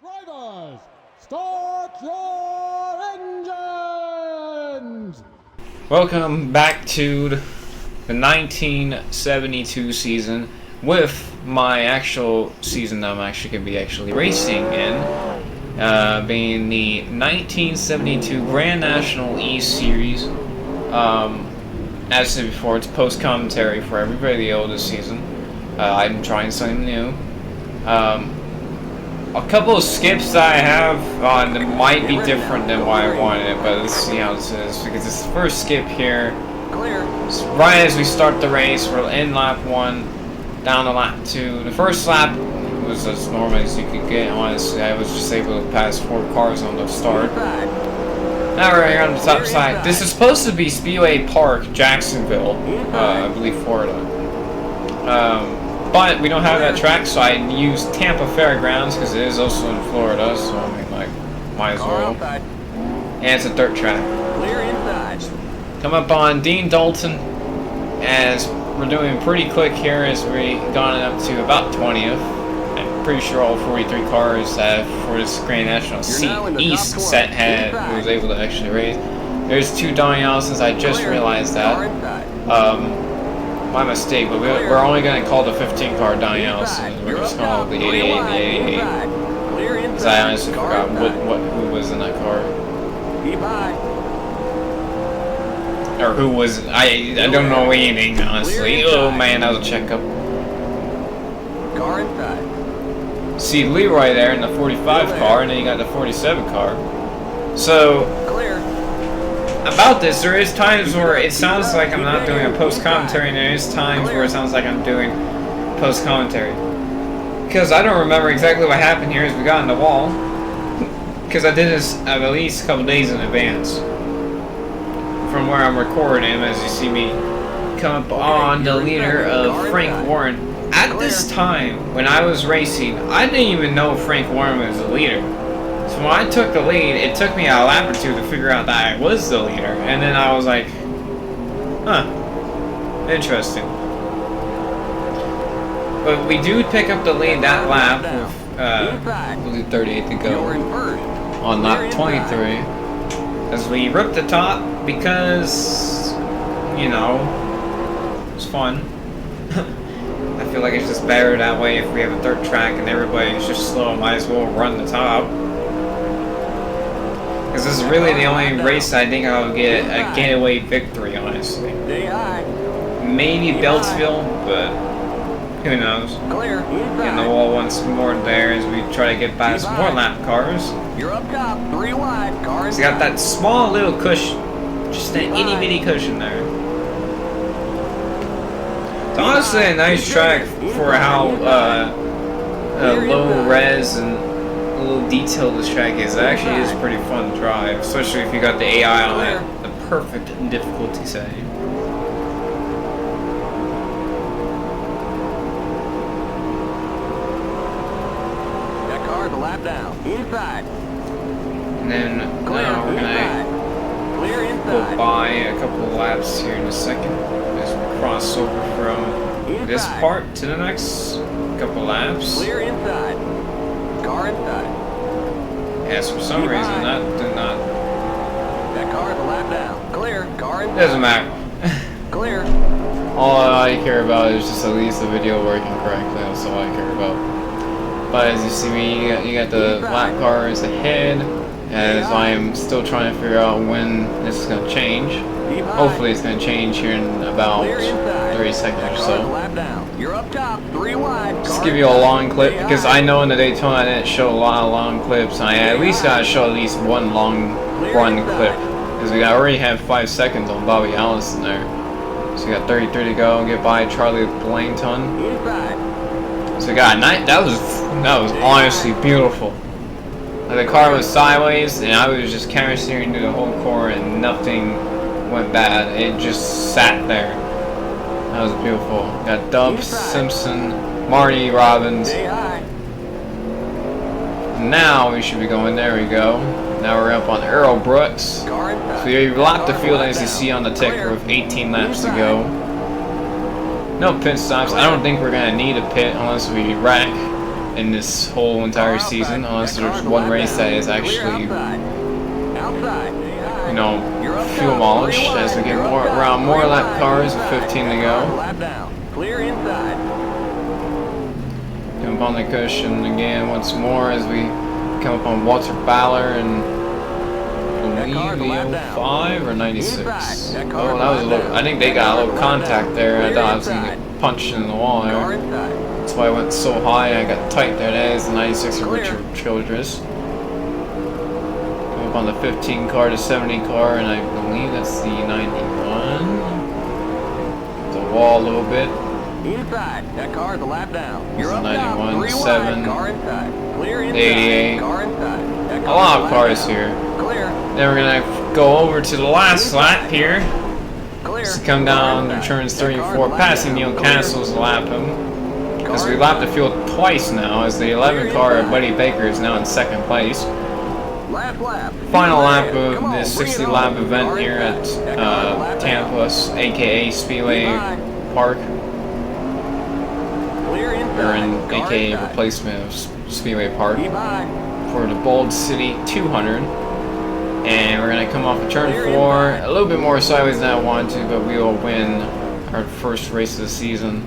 Drivers, start your engines! Welcome back to the 1972 season with my actual season that I'm actually going to be racing in, being the 1972 Grand National East Series. As I said before, it's post-commentary for everybody else this season. I'm trying something new. A couple of skips that I have that might be different than what I wanted, but let's see how this is, because it's the first skip here. So right as we start the race, we're in lap 1, down to lap 2. The first lap was as normal as you could get, honestly. I was just able to pass 4 cars on the start. Now we're here on the top side. This is supposed to be Speedway Park, Jacksonville, I believe Florida. But we don't have that track, so I used Tampa Fairgrounds because it is also in Florida, so I mean, like, might as well. And it's a dirt track. Come up on Dean Dalton, as we're doing pretty quick here as we gone up to about 20th. I'm pretty sure all 43 cars for this Grand National East set was able to actually race. There's 2 Donnie Allisons, I just realized that. My mistake, but we're only going to call the 15 car Donnie Allison. We're just calling it the 88 and the 88. Because I honestly forgot who was in that car. Or who was, I don't know anything, honestly. Oh man, that was a checkup. See Leroy there in the 45 car, and then you got the 47 car. So, about this, there is times where it sounds like I'm not doing a post-commentary, and there is times where it sounds like I'm doing post-commentary. Because I don't remember exactly what happened here as we got on the wall. Because I did this at least a couple days in advance. From where I'm recording, as you see me come up on the leader of Frank Warren. At this time, when I was racing, I didn't even know Frank Warren was the leader. So when I took the lead, it took me a lap or 2 to figure out that I was the leader. And then I was like, huh, interesting. But we do pick up the lead that lap with, I believe 38 to go on lap 23. As we rip the top because, you know, it's fun. I feel like it's just better that way if we have a dirt track and everybody's just slow, might as well run the top. Because this is really the only race I think I'll get a getaway victory, honestly. Maybe Beltsville, but who knows. Getting the wall once more there as we try to get past more lap cars. You're up top, 3 wide, car. It's got that small little cushion, just an itty bitty cushion there. It's honestly a nice track for how low res and a little detailed this track is. It actually is pretty fun to drive, especially if you got the AI on it, the perfect difficulty setting. That car, the lap down, inside. And then now we're gonna go by a couple of laps here in a second as we cross over from this part to the next couple laps. Clear inside. Car inside. Yes, for some reason that did not. That car, the lap down. Clear. Car inside. Doesn't matter. Clear. All I care about is just at least the video working correctly. That's all I care about. But as you see me, you got the lap cars ahead. As I am still trying to figure out when this is going to change. Hopefully it's going to change here in about 30 seconds or so. You're up top, 3 wide. Just give you a long clip, because I know in the Daytona I didn't show a lot of long clips. I at least got to show at least one long run clip. Because we already have 5 seconds on Bobby Allison there. So we got 33 to go, get by Charlie Blainton. So we got a night. That was honestly beautiful. The car was sideways, and I was just camera steering through the whole core, and nothing went bad. It just sat there. That was beautiful. Got Dubs, Simpson, Marty, Robbins. Now we should be going. There we go. Now we're up on Earl Brooks. So you locked the field as you see on the ticker with 18 laps to go. No pit stops. I don't think we're gonna need a pit unless we wreck. in this whole entire season, unless there's one race that is actually, you know, fuel mileage as we get around more lap cars with 15 to go. Clear inside. Jump on the cushion again once more as we come up on Walter Baller and I believe the 05 or 96. Oh, that was a little, I think they got a little contact there. I thought I was going to get punched in the wall there. That's why I went so high. I got tight there. That is the 96 of Richard Childress. Come up on the 15 car to 70 car, and I believe that's the 91. The wall a little bit. Inside. That car's a lap down. You're up 91, 7, car inside. Clear inside. 88. Car inside. A lot of cars here. Clear. Then we're gonna go over to the last lap here. Clear. Just come down to turns 3 and 4, passing Neil Castle's lap him. Because we lapped the field twice now, as the 11 car of Buddy Baker is now in 2nd place. Final lap of this 60 lap event here at Tampa, aka Speedway Park. Or in aka replacement of Speedway Park for the Bold City 200. And we're gonna come off of turn 4, a little bit more sideways than I wanted to, but we will win our first race of the season.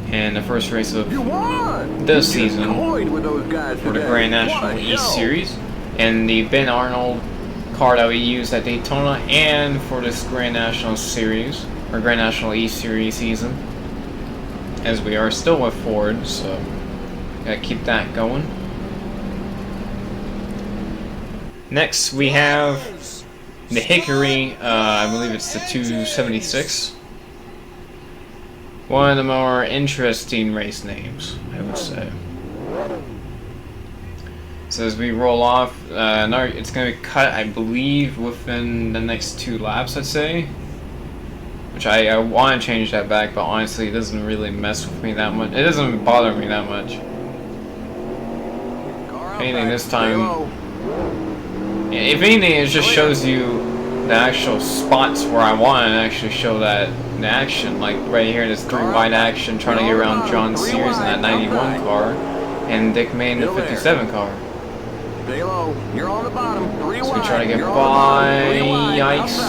And the first race of this season for the Grand National East Series. And the Ben Arnold car that we used at Daytona and for this Grand National Series, or Grand National East Series season. As we are still with Ford, so gotta keep that going. Next we have the Hickory, I believe it's the 276. One of the more interesting race names, I would say. So as we roll off, it's going to be cut, I believe, within the next 2 laps, I'd say. Which I want to change that back, but honestly, it doesn't really mess with me that much. It doesn't bother me that much. If anything, this time, if anything, it just shows you the actual spots where I want to actually show that in action. Like right here, this 3 wide action, trying to get around John Sears in that 91 car, and Dick May in the 57 car. Stay low. You're on the bottom. 3 So we wide. try to get by. Yikes.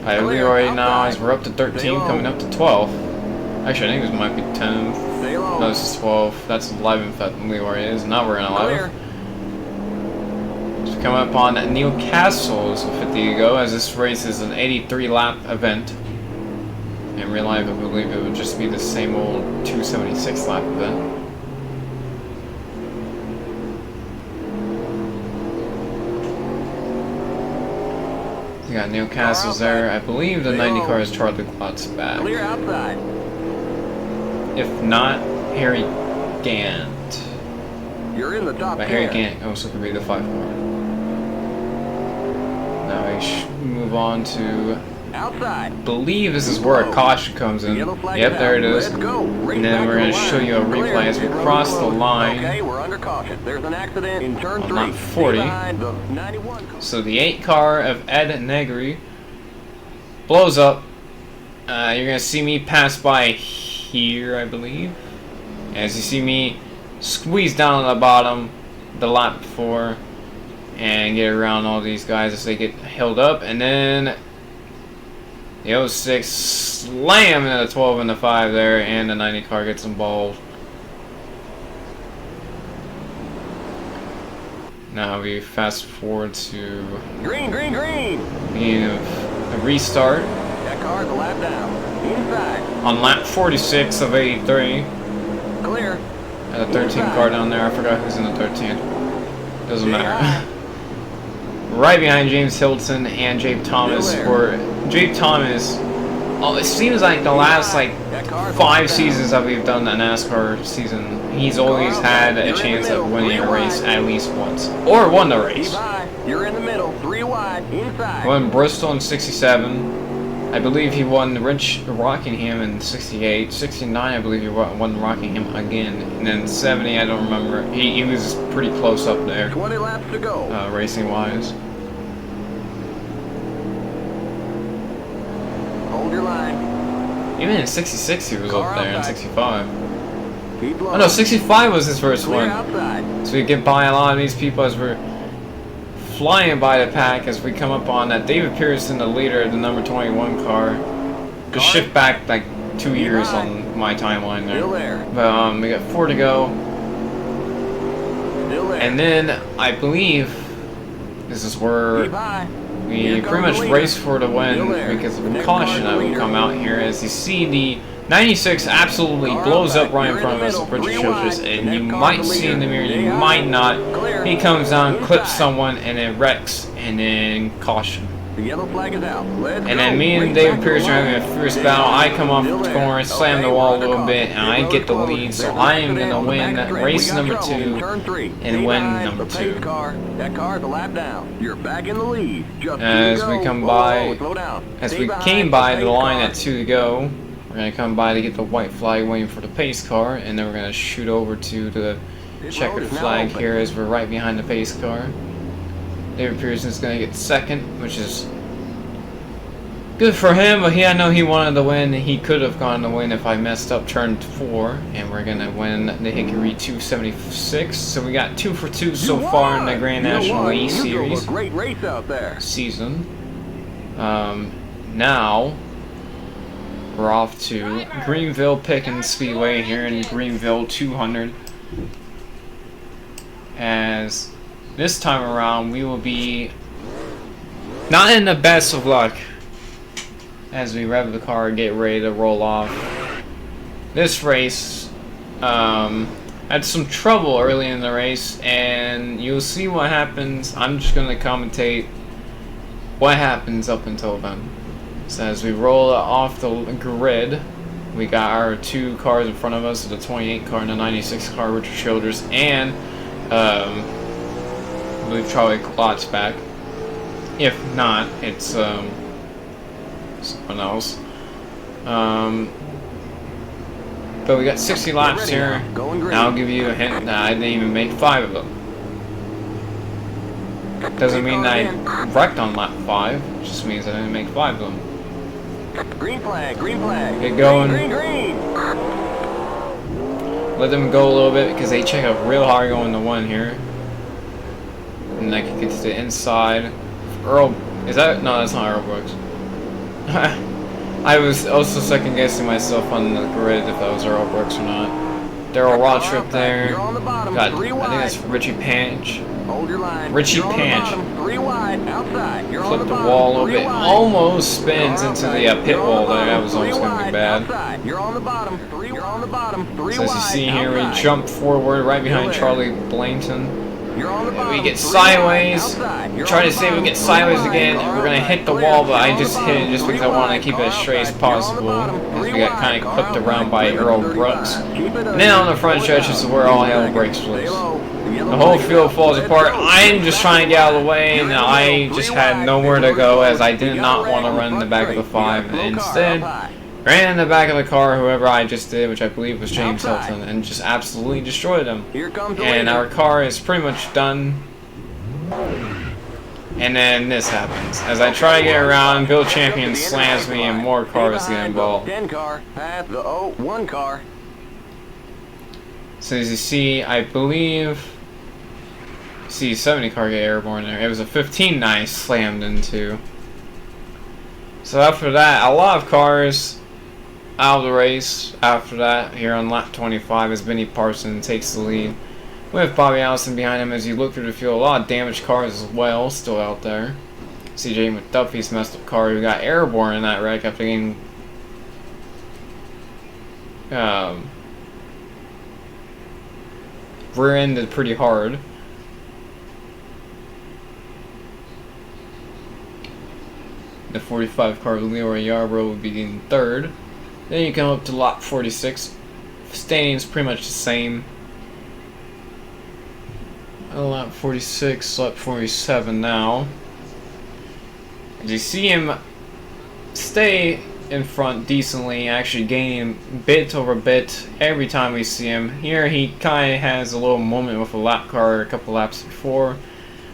Alright, Leroy now as we're up to 13, coming up to 12. Actually, I think this might be 10. Stay low. No, this is 12. That's 11 that Leroy is. Now we're in 11. So coming up on Neil Castle's 50 to go, as this race is an 83 lap event. In real life, I believe it would just be the same old 276 lap event. You got Neil Castle's there. I believe the 90 car is Charlie Glott's back. Clear outside. If not, Harry Gant. You're in the top But 10. Harry Gant also could be the 5 car. Now we move on to. Outside. I believe this is where a caution comes in. Yep, there it is. And then we're going to show you a replay as we cross the line. Okay, we're under caution. There's an accident in turn 3. Lap 40. So the 8 car of Ed Negri blows up. You're going to see me pass by here, I believe. As you see me squeeze down on the bottom the lap before and get around all these guys as they get held up. And then the 06 slam into the 12 and the 5 there, and the 90 car gets involved. Now we fast forward to Green. beginning of a restart. That car's a lap down. Inside. On lap 46 of 83. Clear. At the 13 car down there, I forgot who's in the 13. Doesn't matter. Right behind James Hilton and Jabe Thomas. For Jabe Thomas, it seems like the last 5 seasons that we've done a NASCAR season, he's always had a chance of winning a race at least once, or won the race. You're in the middle. 3 wide. Inside. Won Bristol in '67. I believe he won Rockingham in '68. '69, I believe he won Rockingham again. And then '70, I don't remember. He was pretty close up there. 20 laps to go. Racing wise. Hold your line. Even in '66, he was up there in '65. Keep low. Oh no, 65 was his first Clear one. outside. So we get by a lot of these people as we're flying by the pack as we come up on that David Pearson, the leader of the number 21 car. Just shift back like 2 years on my timeline there. Still there. But we got 4 to go. Still there. And then I believe this is where Keep high. we Here pretty comes much the leader. race for the Still win there. because of Next caution car's that the will leader. come out here. As you see, the 96 absolutely Car blows up outside. right in You're in front of the us middle. with British 3 Childress, wide. and Next you car's might the see in the leader. mirror, Stay you high. might not. Clear. He comes down, clips Inside. someone, and then wrecks, and then caution. The yellow flag is out. Let's And then go. me and Race David back to the Pearson are line. having a fierce Stay battle. high. I come off Still the there. corner, slam Okay, the wall a we're little under bit, caution. and I Your get the road is lead. closed. So There's I an am going accident to on the win back that straight. race We got number trouble. 2 Turn 3. and Stay win behind number the pace 2. car. That car's a lap down. You're back in the lead. Just As two to we go. come Whoa, by, whoa, slow down. as Stay we behind came by the pace line car. at 2 to go, we're going to come by to get the white flag waiting for the pace car, and then we're going to shoot over to the This checkered road is now flag open. here as we're right behind the pace car. David Pearson's going to get second, which is good for him, but I know he wanted to win. He could have gone to win if I messed up turn 4, and we're going to win the Hickory 276. So we got 2 for 2 so You far in won. the Grand You National won. E You drove Series a great race out there. season. Now we're off to Greenville Pickens Speedway here in Greenville 200. As this time around we will be not in the best of luck as we rev the car and get ready to roll off. This race had some trouble early in the race, and you'll see what happens. I'm just going to commentate what happens up until then. So as we roll off the grid, we got our 2 cars in front of us, the 28 car and the 96 car, Richard Childress, and I believe Charlie Klotz back. If not, it's someone else. But we got 60 laps ready here. now. Going green. Now I'll give you a hint that I didn't even make 5 of them. Doesn't mean that I wrecked on lap 5. It just means I didn't make 5 of them. Green flag, green flag. Get going. Green, green, green. Let them go a little bit because they check up real hard going to 1 here. And I can get to the inside. Earl, is that? No, that's not Earl Brooks. I was also second guessing myself on the grid if that was Earl Brooks or not. Daryl Rotrip there. You're on the bottom. Got, 3 I wide. think that's Richie Panch. Hold your line. Richie You're on the Panch. bottom. 3 wide. Outside. You're on Flipped the the bottom. wall a little 3 bit. wide. Almost spins You're into outside. the pit You're on wall the there. That bottom. was almost 3 going to be wide. bad. Outside. You're on the bottom. 3. You're on the bottom. 3 So as wide. you see here, we Outside. jump forward right behind You're there. Charlie Blanton. You're on the And bottom. we get 3 sideways. wide. Outside. You're Try on to the say we bottom. get 3 sideways wide. again. Car We're going to outside. hit the Clear. wall, but You're I on just the hit it bottom. just because I 3 want to wide. keep it Car as straight as outside. You're on the possible. bottom. As 3 we got wide. kind of Car clipped outside. around by Limit Earl 35. Brooks. Keep it And then on the front under. stretch is where all hell breaks Stay loose. low. The whole field falls apart. I'm just trying to get out of the way, and I just had nowhere to go as I did not want to run in the back of the 5. And instead, ran in the back of the car, whoever I just did, which I believe was James Hilton, and just absolutely destroyed him. Here comes the And leader. our car is pretty much done. And then this happens. As I try to get around, Bill Champion slams me and more cars get involved. 10 car, past the 1 car. So as you see, I believe, see 70 car get airborne there. It was a 15 I slammed into. So after that, a lot of cars out of the race after that. Here on lap 25 as Benny Parson takes the lead with Bobby Allison behind him. As you look through the field, a lot of damaged cars as well still out there. CJ McDuffie's messed up car who got airborne in that wreck after getting rear-ended pretty hard. The 45 car Leroy Yarbrough would be in 3rd. Then you come up to lap 46. Standing's pretty much the same. Lap 46, lap 47 now. As you see him stay in front decently, actually gaining bit over bit every time we see him. Here he kind of has a little moment with a lap car a couple laps before.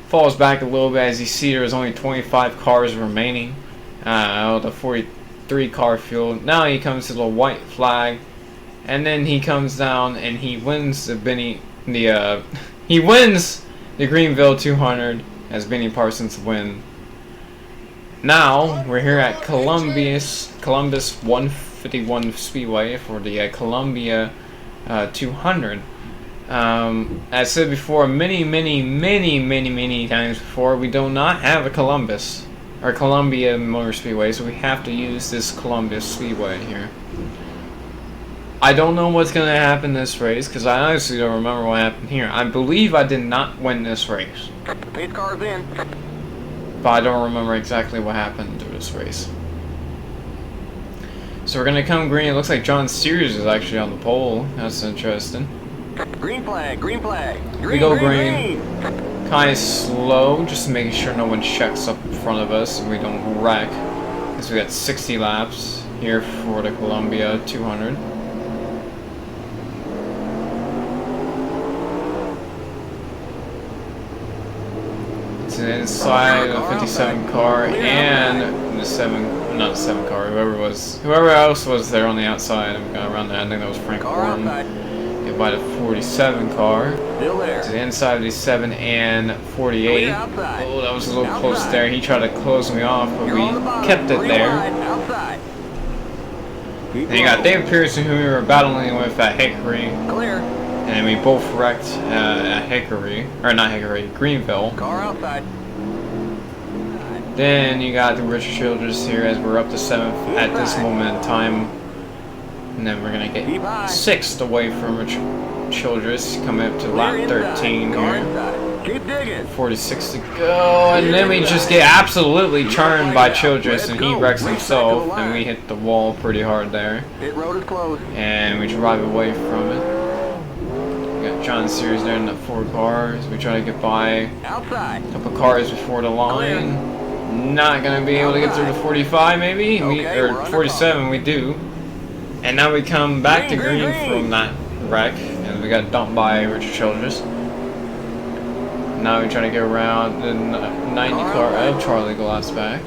Falls back a little bit as you see there's only 25 cars remaining out of the 43 car field. Now he comes to the white flag and then he comes down and he wins he wins the Greenville 200 as Benny Parsons win. Now we're here at Columbus 151 Speedway for the Columbia 200. As I said before, many times before, we do not have a Columbus or Columbia Motor Speedway, so we have to use this Columbus Speedway here. I don't know what's going to happen this race because I honestly don't remember what happened here. I believe I did not win this race, Pace car's in. but I don't remember exactly what happened through this race. So we're going to come green. It looks like John Sears is actually on the pole. That's interesting. Green flag, green flag. Green, We go green. Kind of slow, just making sure no one checks up in front of us and we don't wreck. Because we got 60 laps here for the Columbia 200. It's inside the 57 car and the not the 7 car, whoever else was there on the outside around that. I think that was Frank Gordon. Hit by the 47 car. Still there. To the inside of the 7 and 48. Oh, that was a little close there. He tried to close me off, but we kept it there. Then you got David Pearson, who we were battling with at Hickory. Clear. And we both wrecked at Hickory, or not Hickory, Greenville. Car outside. Then you got the Richard Childress here as we're up to 7th at this moment in time. And then we're going to get 6th away from Richard Childress, coming up to lap 13 here. Keep digging. 46 to go, and then we just get absolutely churned by Childress, and he wrecks himself, and we hit the wall pretty hard there. Pit road is closed. And we drive away from it. We got John Sears there in the 4 cars. We try to get by Outside. a couple cars before the line. Not gonna be able to get through the 45 maybe, or 47 we do. And now we come back to green from that wreck, and we got dumped by Richard Childress. Now we're trying to get around the 90 car of Charlie Glass back.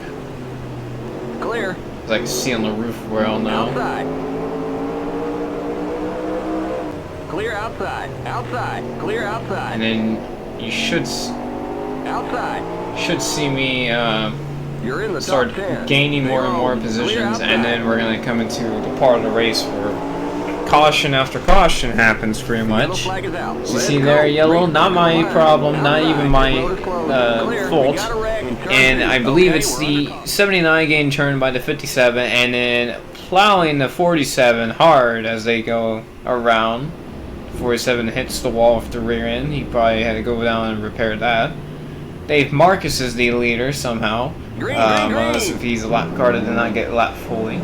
Clear. As I can see on the roof well now. Outside. Clear outside. Outside. Clear outside. And then you should Outside. see me You're in the start top 10. gaining more and more positions, and then we're going to come into the part of the race where caution after caution happens pretty much. Flag is out. You see there, yellow, not my problem, not even my fault. And I believe it's the 79 getting turned by the 57, and then plowing the 47 hard as they go around. 47 hits the wall with the rear end. He probably had to go down and repair that. Dave Marcus is the leader somehow. Unless if he's a lap car that did not get lapped fully.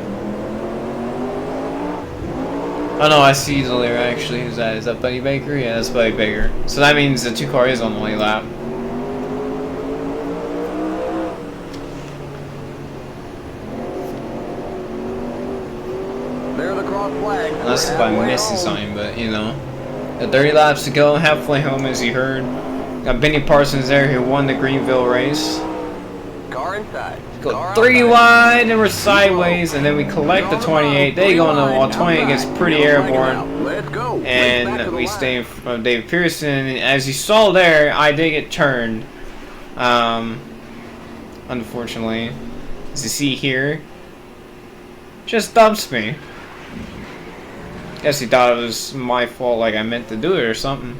Oh no, I see the leader actually. Who's that? Is that Buddy Baker? Yeah, that's Buddy Baker. So that means the 2 car is on the late lap. There's the cross flag. Unless if I'm missing something, but you know. Got 30 laps to go, halfway home as you heard. Got Benny Parsons there who won the Greenville race. Car inside. Go 3 wide and we're sideways, and then we collect the 28. They go on the wall. 28 gets pretty airborne. Let's go. And we stay from David Pearson. As you saw there, I did get turned. Unfortunately. As you see here, just dumps me. Guess he thought it was my fault, like I meant to do it or something.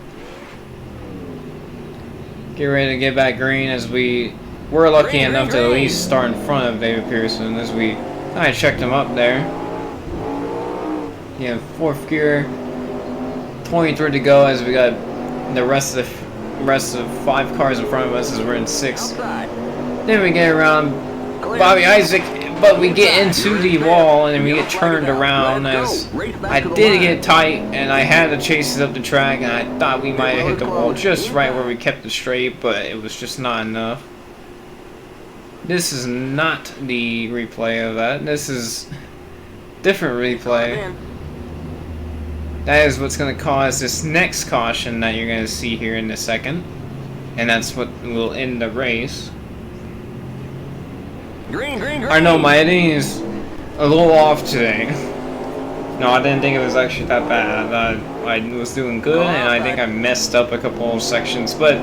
Get ready to get back green as we were lucky enough to at least start in front of David Pearson as we kind of checked him up there. Yeah, 4th gear, 23 to go as we got the rest of 5 cars in front of us as we're in 6th. Then we get around Bobby Isaac, but we get into the wall and then we get turned around as I did get tight and I had to chase it up the track, and I thought we might have hit the wall just right where we kept it straight, but it was just not enough. This is not the replay of that. This is different replay. That is what's going to cause this next caution that you're going to see here in a second. And that's what will end the race. Green, green, green. I know my editing is a little off today. No, I didn't think it was actually that bad. I was doing good, and I think I messed up a couple of sections, but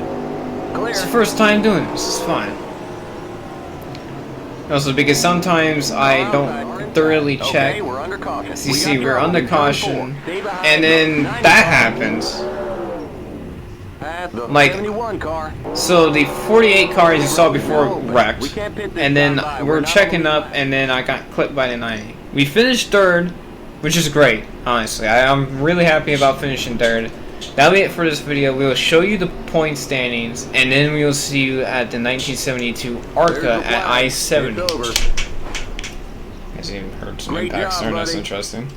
it's the first time doing this. It's fine. Also, because sometimes I don't thoroughly check. Okay, we're under caution. So you see, we're under caution, and then that happens. Like, 71 car. so the 48 car as you saw before wrecked, and then we're checking up, and then I got clipped by the 90. We finished third, which is great, honestly. I'm really happy about finishing third. That'll be it for this video. We will show you the point standings, and then we will see you at the 1972 ARCA at I-70. It's over. Guys even heard some Great impacts job, there. That's buddy. interesting.